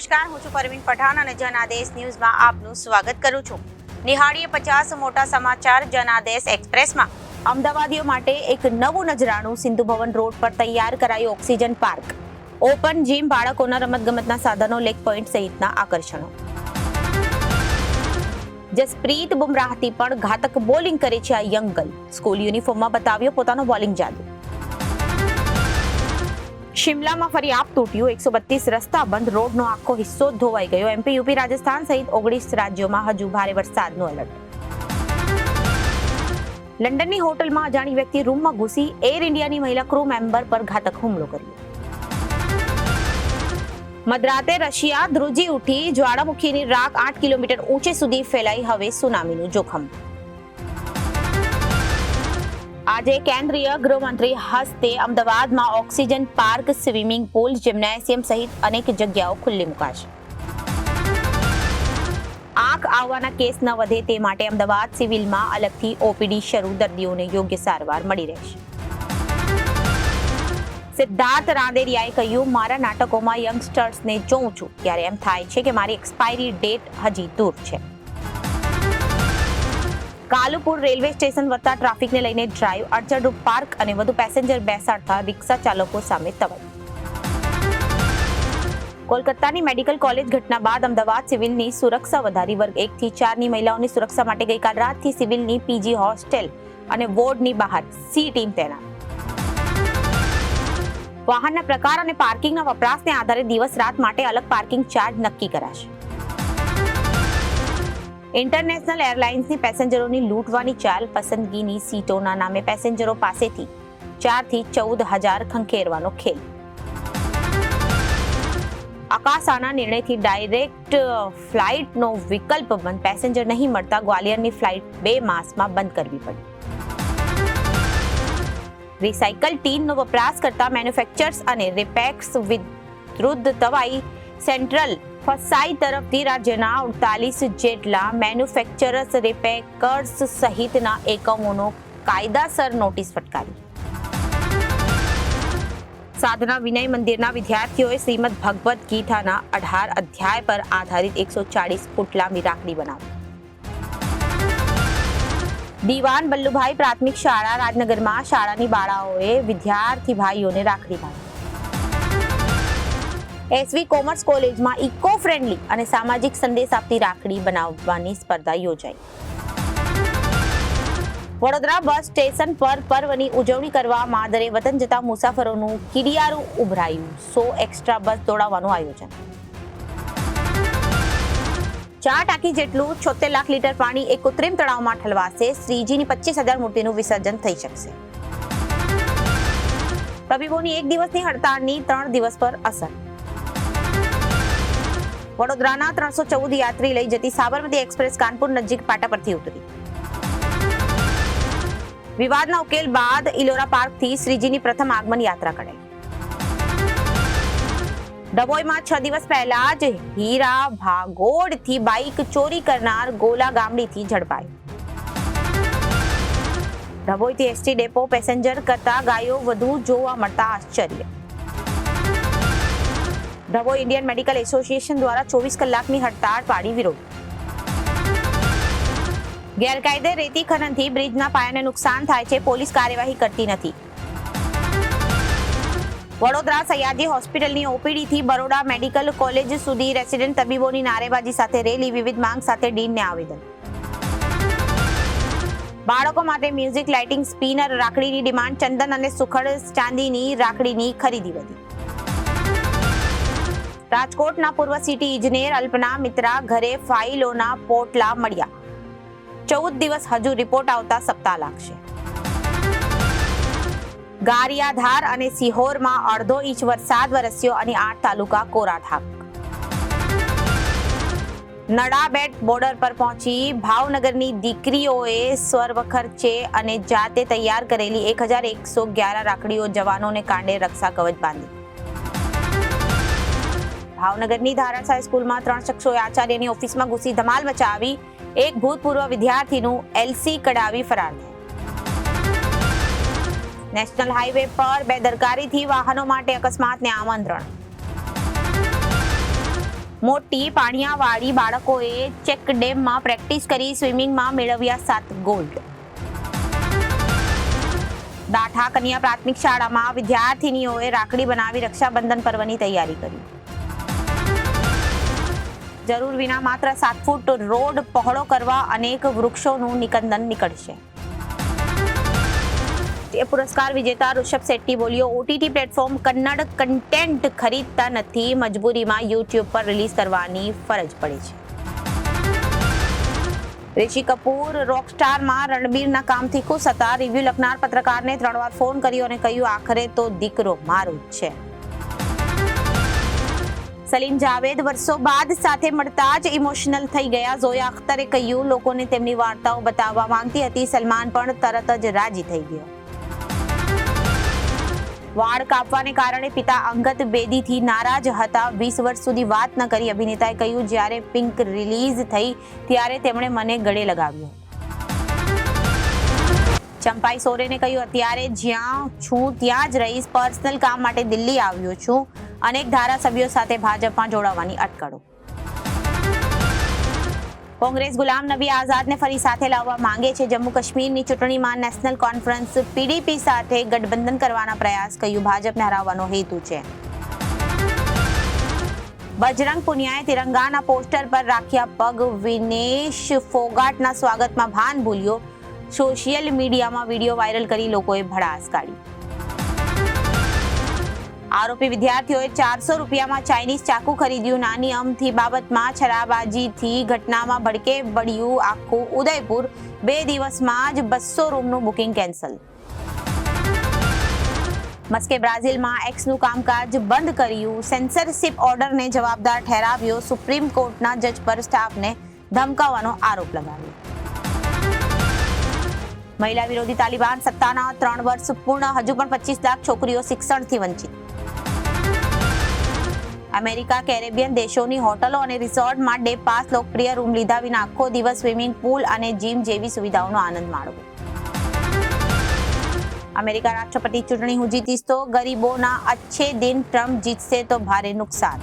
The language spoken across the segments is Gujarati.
નમસ્કાર, હું છું પરવીન પઠાણ અને જનાદેશ ન્યૂઝમાં આપનું સ્વાગત કરું છું. નિહાળીએ 50 મોટા સમાચાર જનાદેશ એક્સપ્રેસમાં. અમદાવાદીઓ માટે એક નવું નજરાણું. સિંધુ ભવન રોડ પર તૈયાર કરાયું ઓક્સિજન પાર્ક. ઓપન જીમ, બાળકોના રમતગમતના સાધનો, લેગ પોઈન્ટ સહિતના આકર્ષણો. જસપ્રીત બુમરાહથી પણ ઘાતક બોલિંગ કરે છે આ યંગ ગર્લ. સ્કૂલ યુનિફોર્મમાં બતાવ્યો પોતાનો બોલિંગ જાદુ. શિમલામાં ફરી આપ તૂટ્યું. 132 રસ્તા બંધ, રોડનો આખો હિસ્સો ધોવાઈ ગયો. એમપી, યુપી, રાજસ્થાન સહિત 19 રાજ્યોમાં હજુ ભારે વરસાદનું એલર્ટ. લંડનની હોટલમાં અજાણી વ્યક્તિ રૂમમાં ઘૂસી એર ઇન્ડિયાની મહિલા ક્રૂ મેમ્બર પર ઘાતક હુમલો કર્યો. મધરાતે રશિયા ધ્રુજી ઉઠી. જ્વાળામુખીની રાખ 8 કિલોમીટર ઊંચે સુધી ફેલાઈ. હવે સુનામીનું જોખમ. આજે કેન્દ્રીય ગૃહમંત્રી હસ્તે અમદાવાદમાં oxygen park, swimming pool, gymnasium સહિત અનેક જગ્યાઓ ખુલ્લી મુકાશે. આંખ આવવાના કેસ ન વધે તે માટે અમદાવાદ સિવિલમાં અલગથી ઓપીડી શરૂ. દર્દીઓને યોગ્ય સારવાર મળી રહેશે. સિદ્ધાર્થ રાંદેરિયાએ કહ્યું, મારા નાટકોમાં યંગસ્ટર્સને જોઉં છું ત્યારે એમ થાય છે કે મારી એક્સપાયરી ડેટ હજી દૂર છે. કાલુપુર રેલવે સ્ટેશન વત્તા ટ્રાફિકને લઈને ડ્રાઈવ. અડચણરૂપ પાર્ક અને વધુ પેસેન્જર બેસાડતા રિક્ષા ચાલકો સામે તવાઈ. કોલકાતાની મેડિકલ કોલેજ ઘટના બાદ અમદાવાદ સિવિલની સુરક્ષા વધારી. વર્ગ 1 થી 4 ની મહિલાઓની સુરક્ષા માટે ગઈકાલ રાતથી સિવિલની પીજી હોસ્ટેલ અને વોર્ડની બહાર સી ટીમ તૈનાત. વાહનના પ્રકાર અને પાર્કિંગના વપરાશને આધારે દિવસ રાત માટે અલગ પાર્કિંગ ચાર્જ નક્કી કરાશે. ઇન્ટરનેશનલ એરલાઇન્સની પેસેન્જરોની લૂંટવાની ચાલ. પસંદગીની સીટોના નામે પેસેન્જરો પાસેથી 4 થી 14,000 ખંખેરવાનો ખેલ. આકાશાના નિર્ણયથી ડાયરેક્ટ ફ્લાઇટનો વિકલ્પ બંધ. પેસેન્જર નહીં મળતા ગ્વાલિયરની ફ્લાઇટ 2 માસમાં બંધ કરવી પડી. રિસાયકલ ટીનનો વપરાશ કરતા મેન્યુફેક્ચરર્સ અને રિપેક્સ વિરુદ્ધ તવાઈ. સેન્ટ્રલ ફસાઈ તરફથી રાજ્યના 48 જેટલા મેન્યુફેક્ચરર્સ, રિપેકર્સ સહિતના એકમોનો કાયદાસર નોટિસ ફટકારી. સાધના વિનય મંદિરના વિદ્યાર્થીઓએ શ્રીમદ ભગવદ્ ગીતાના 18 અધ્યાય પર આધારિત 140 ફૂટ લાંબી રાખડી બનાવી. દીવાન બલ્લુભાઈ પ્રાથમિક શાળા રાજનગરમાં શાળાની બાળાઓએ વિદ્યાર્થી ભાઈઓને રાખડી બાંધી. એસવી કોમર્સ કોલેજમાં ઇકો ફ્રેન્ડલી અને સામાજિક સંદેશ આપતી રાખડી બનાવવાની સ્પર્ધા યોજાઈ. વડોદરા બસ સ્ટેશન પર પર્વની ઉજવણી કરવા માદરે વતન જતા મુસાફરોનું કિડિયારું ઉભરાયું. 100 એક્સ્ટ્રા બસ દોડાવવાનું આયોજન. 4 ટાંકી જેટલું 76 લાખ લીટર પાણી એક કૃત્રિમ તળાવમાં ઠલવાશે. શ્રીજીની 25,000 મૂર્તિનું વિસર્જન થઈ શકશે. તબીબોની 1 દિવસની હડતાળની 3 દિવસ પર અસર. વડોદરાના 314 યાત્રી લઈ જતી સાબરમતી એક્સપ્રેસ કાનપુર નજીક પાટા પરથી ઉતરી. વિવાદના ઉકેલ બાદ ઇલોરા પાર્કથી શ્રીજીની પ્રથમ આગમન યાત્રા કઢાઈ. ડભોઈમાં 6 દિવસ પહેલા જ હીરા ભાગોળથી બાઇક ચોરી કરનાર ગોલા ગામડીથી ઝડપાયો. ડભોઈથી એસટી ડેપો પેસેન્જર કરતા ગાયો વધુ જોવા મળતા આશ્ચર્ય. ડભોઈ ઇન્ડિયન મેડિકલ એસોસિએશન દ્વારા 24 કલાકની હડતાળ પાડી વિરોધ. ગેરકાયદે રેતી ખનનથી બ્રિજના પાયાને નુકસાન થાય છે, પોલીસ કાર્યવાહી કરતી નથી. વડોદરા સહ્યાદ્રી હોસ્પિટલની ઓપીડીથી બરોડા મેડિકલ કોલેજ સુધી રેસિડેન્ટ તબીબોની નારેબાજી સાથે રેલી. વિવિધ માંગ સાથે ડીનને આવેદન. બાળકો માટે મ્યુઝિક, લાઇટિંગ, સ્પિનર, રાખડીની ડિમાન્ડ. ચંદન અને સુખડ ચાંદીની રાખડીની ખરીદી વધી. રાજકોટના પૂર્વ સિટી ઇજનેર અલ્પના મિત્રા ઘરે ફાઇલોના પોટલા મળ્યા. 14 દિવસ હજુ રિપોર્ટ આવતા સપ્તાહ લાગશે. ગારિયાધાર અને સિહોરમાં 1/2 ઇંચ વરસાદ વરસ્યો અને 8 તાલુકા કોરા ધાક. નડાબેટ બોર્ડર પર પહોંચી ભાવનગરની દીકરીઓએ સ્વખર્ચે અને જાતે તૈયાર કરેલી 1111 રાખડીઓ જવાનોને કાંડે રક્ષા કવચ બાંધી. ભાવનગરની ધારાશાહી સ્કૂલમાં 3 શખ્સોએ આચાર્યની ઓફિસમાં ઘૂસી ધમાલ મચાવી. એક ભૂતપૂર્વ વિદ્યાર્થીનું એલસી કઢાવી ફરાર થયા. નેશનલ હાઈવે પર બેદરકારીથી વાહનો માટે અકસ્માતને આમંત્રણ. મોટી પાણિયાવાળી બાળકોએ ચેક ડેમમાં પ્રેક્ટિસ કરી સ્વિમિંગમાં મેળવ્યા 7 ગોલ્ડ. દાઠા કન્યા પ્રાથમિક શાળામાં વિદ્યાર્થીનીઓએ રાખડી બનાવી રક્ષાબંધન પર્વની તૈયારી કરી. જરૂર વિના માત્ર 7 ફૂટ રોડ પહોળો કરવા અનેક વૃક્ષોનું નિકંદન નીકળશે. એ પુરસ્કાર વિજેતા ઋષભ શેટ્ટી બોલ્યો, ઓટીટી પ્લેટફોર્મ કન્નડ કન્ટેન્ટ ખરીદતા નથી, મજબૂરીમાં યુટ્યુબ પર રિલીઝ કરવાની ફરજ પડી છે. ઋષિ કપૂર રોકસ્ટારમાં રણબીરના કામથી ખુશ હતા. રિવ્યુ લખનાર પત્રકારને 3 વાર ફોન કર્યો અને કહ્યું, આખરે તો દીકરો મારો જ છે. સલીમ જાવેદ વર્ષો બાદ સાથે મળતા જ ઇમોશનલ થઈ ગયા. ઝોયા અખ્તરે કહ્યું, લોકોને તેમની વાર્તાઓ બતાવવા માંગતી હતી. સલમાન પણ તરત જ રાજી થઈ ગયો. વાળ કાપવાને કારણે પિતા અંગત બેદીથી નારાજ હતા. 20 વર્ષ સુધી વાત ન કરી અભિનેતાએ કહ્યું, જ્યારે પિંક રિલીઝ થઈ ત્યારે તેમણે મને ગળે લગાવ્યો. ચંપાઈ સોરેને કહ્યું, અત્યારે જ્યાં છું ત્યાં જ રહીશ. પર્સનલ કામ માટે દિલ્હી આવ્યો છું. અનેક ધારાસભ્યો સાથે ભાજપમાં જોડાવાની અટકળો. કોંગ્રેસ ગુલામ નબી આઝાદને ફરી સાથે લાવવા માંગે છે. જમ્મુ કાશ્મીરની ચૂંટણીમાં નેશનલ કોન્ફરન્સ પીડીપી સાથે ગઠબંધન કરવાના પ્રયાસ, કહ્યું ભાજપને હરાવવાનો હેતુ છે. બજરંગ પુનિયાએ તિરંગાના પોસ્ટર પર રાખ્યા પગ. વિનેશ ફોગાટના સ્વાગતમાં ભાન ભૂલ્યો. સોશિયલ મીડિયામાં વિડીયો વાયરલ કરી લોકોએ ભડાસ કાઢી. આરોપી વિદ્યાર્થીઓએ 400 રૂપિયામાં ચાઇનીઝ ચાકુ ખરીદ્યું. નાની અમથી બાબતમાં છરાબાજીથી ઘટનામાં ભડકે પડ્યું આખું ઉદયપુર. 2 દિવસમાં જ 200 રૂમનું બુકિંગ કેન્સલ. મસ્કે બ્રાઝિલમાં એક્સનું કામકાજ બંધ કર્યું. સેન્સરશિપ ઓર્ડરને જવાબદાર ઠેરાવ્યો. સુપ્રીમ કોર્ટના જજ પર સ્ટાફને ધમકાવવાનો આરોપ લગાવ્યો. મહિલા વિરોધી તાલિબાન સત્તાના 3 વર્ષ પૂર્ણ, હજુ પણ 25 લાખ છોકરીઓ શિક્ષણથી વંચિત. અમેરિકા કેરેબિયન દેશોની હોટલો અને રિસોર્ટમાં ડે પાસ. લોકપ્રિય રૂમ લીધા વિના આખો દિવસ સ્વિમિંગ પૂલ અને જીમ જેવી સુવિધાઓનો આનંદ માણવો. અમેરિકા રાષ્ટ્રપતિ ચૂંટણી હું જીતીશ તો ગરીબોના અચ્છે દિન, ટ્રમ્પ જીતશે તો ભારે નુકસાન.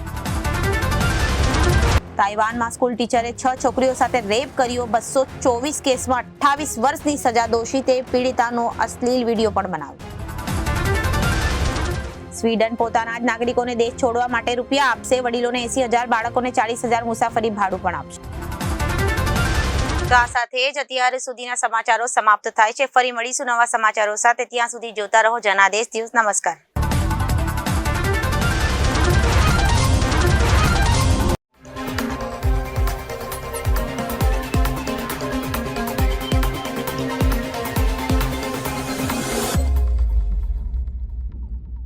તાઇવાનમાં સ્કૂલ ટીચરે 6 છોકરીઓ સાથે રેપ કર્યો. 224 કેસમાં 28 વર્ષની સજા. દોષિતે પીડિતાનો અશ્લીલ વિડીયો પણ બનાવ્યો. સ્વીડન પોતાના જ નાગરિકોને દેશ છોડવા માટે રૂપિયા આપશે. વડીલોને 80,000, બાળકોને 40,000 મુસાફરી ભાડું પણ આપશે. તો આ સાથે જ અત્યાર સુધીના સમાચારો સમાપ્ત થાય છે. ફરી મળીશું નવા સમાચારો સાથે. ત્યાં સુધી જોતા રહો જનાદેશ ન્યૂઝ. નમસ્કાર.